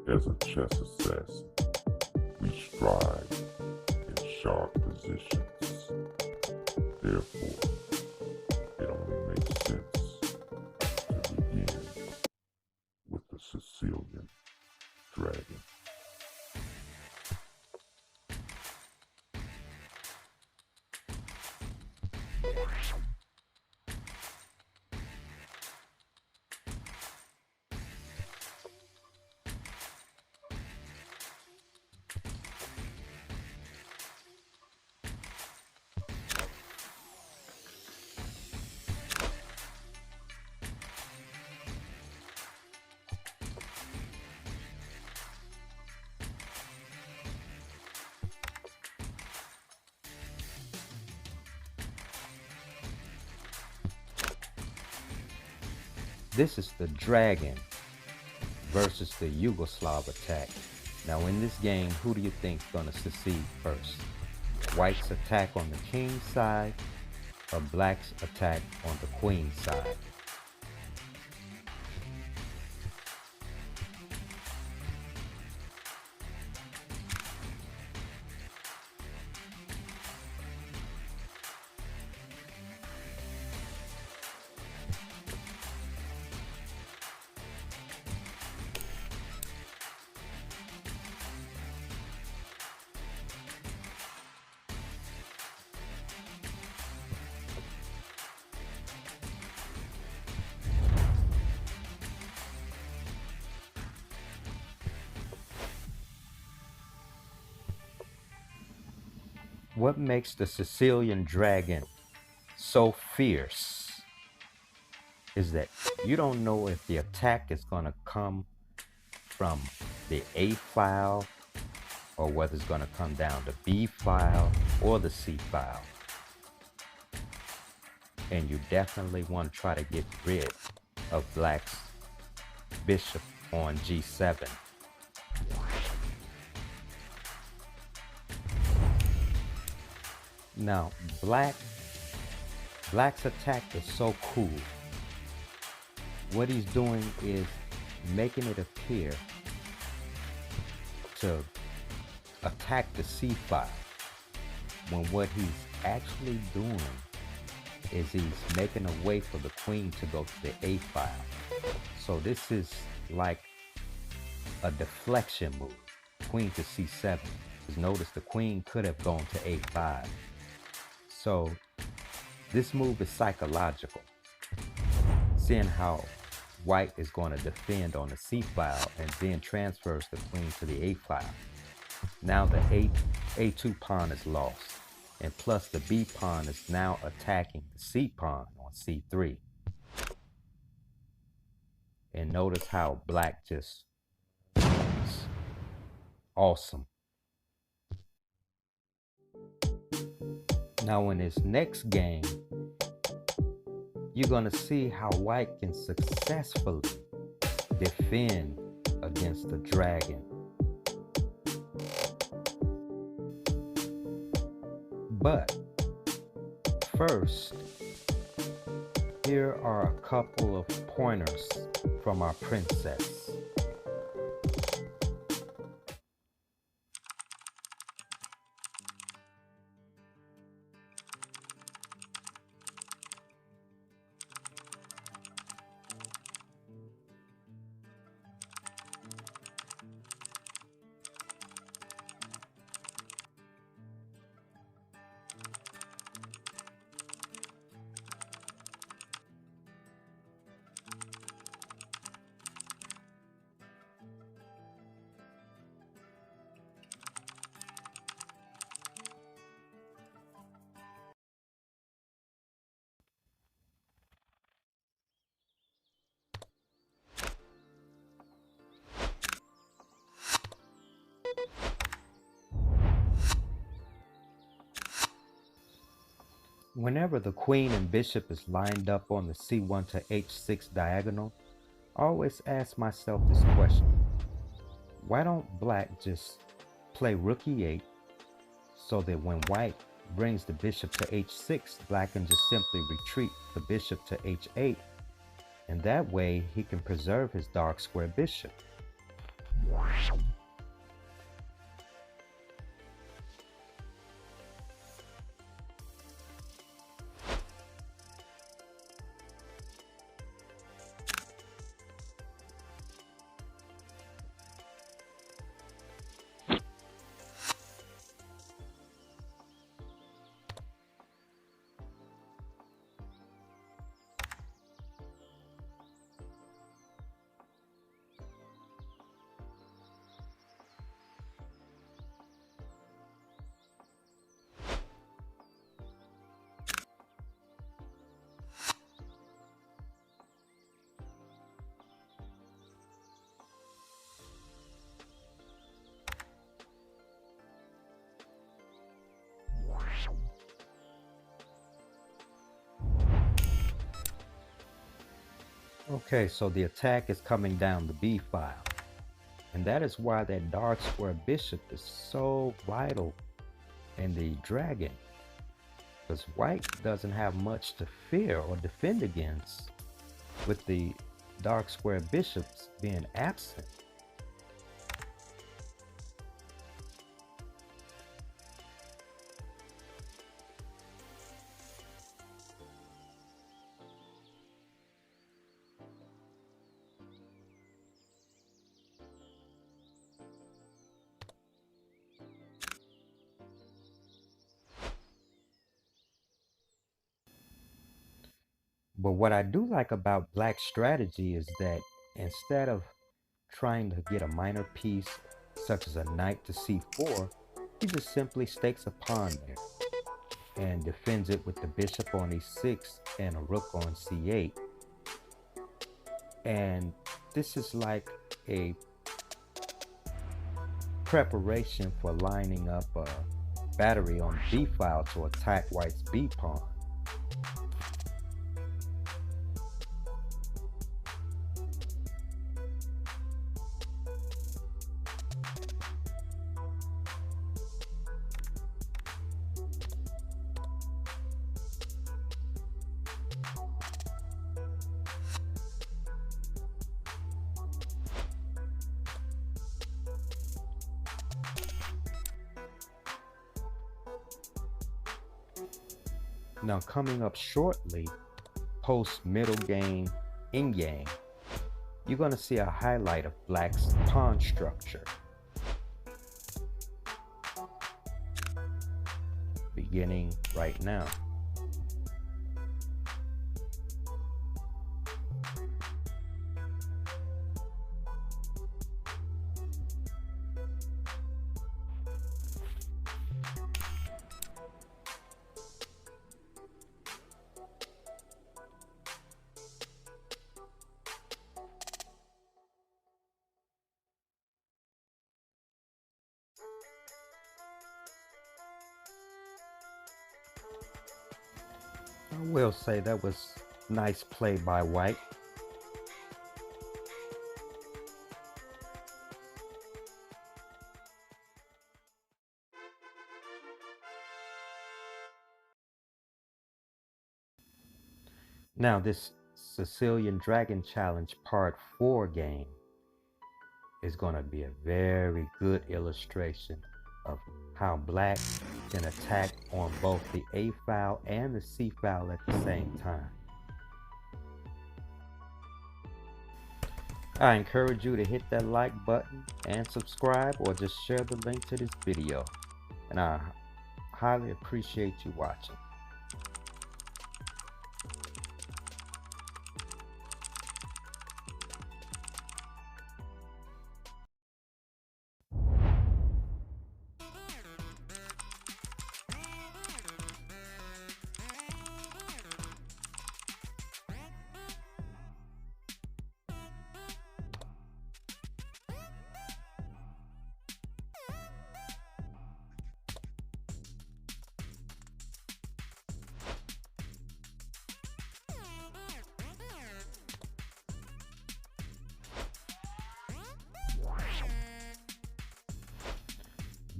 As a chess assassin, we strive in sharp positions. Therefore, it only makes sense to begin with the Sicilian dragon. This is the dragon versus the Yugoslav attack. Now in this game, who do you think is going to succeed first? White's attack on the king's side or black's attack on the queen's side? What makes the Sicilian dragon so fierce is that you don't know if the attack is going to come from the A file or whether it's going to come down the B file or the C file. And you definitely want to try to get rid of black's bishop on G7. Now, black's attack is so cool. What he's doing is making it appear to attack the C file, when what he's actually doing is he's making a way for the queen to go to the A file. So this is like a deflection move, queen to C7. Because notice the queen could have gone to A5. So this move is psychological, seeing how white is going to defend on the C file and then transfers the queen to the A file. Now the A2 pawn is lost, and plus the B pawn is now attacking the C pawn on C3. And notice how black just is awesome. Now in this next game, you're going to see how white can successfully defend against the dragon. But first, here are a couple of pointers from our princess. Whenever the queen and bishop is lined up on the C1 to H6 diagonal, I always ask myself this question. Why don't black just play rook E8 so that when white brings the bishop to H6, black can just simply retreat the bishop to H8, and that way he can preserve his dark square bishop. Okay, so the attack is coming down the B file. And that is why that dark square bishop is so vital in the dragon. Because white doesn't have much to fear or defend against with the dark square bishops being absent. But what I do like about black's strategy is that instead of trying to get a minor piece such as a knight to c4, he just simply stakes a pawn there and defends it with the bishop on e6 and a rook on c8. And this is like a preparation for lining up a battery on b file to attack white's b pawn. Now coming up shortly, post middle game, end game, you're going to see a highlight of black's pawn structure. Beginning right now. I will say that was nice play by white. Now this Sicilian Dragon Challenge Part 4 game is going to be a very good illustration of how black can attack on both the A file and the C file at the same time. I encourage you to hit that like button and subscribe, or just share the link to this video, and I highly appreciate you watching.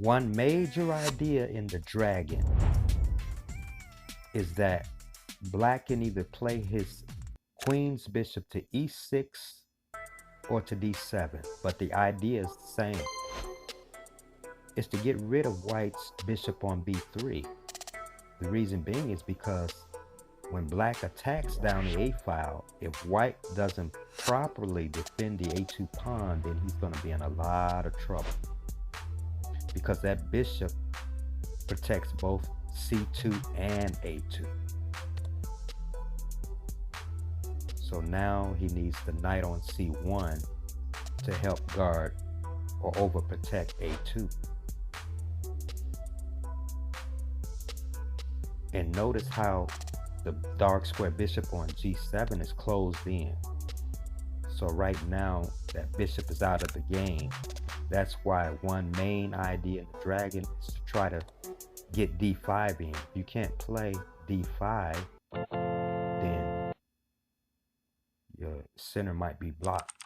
One major idea in the dragon is that black can either play his queen's bishop to e6 or to d7, but the idea is the same. It's to get rid of white's bishop on b3. The reason being is because when black attacks down the a file, if white doesn't properly defend the a2 pawn, then he's going to be in a lot of trouble, because that bishop protects both c2 and a2. So now he needs the knight on c1 to help guard or overprotect a2. And notice how the dark square bishop on g7 is closed in. So right now that bishop is out of the game. That's why one main idea in the dragon is to try to get d5 in. If you can't play d5, then your center might be blocked.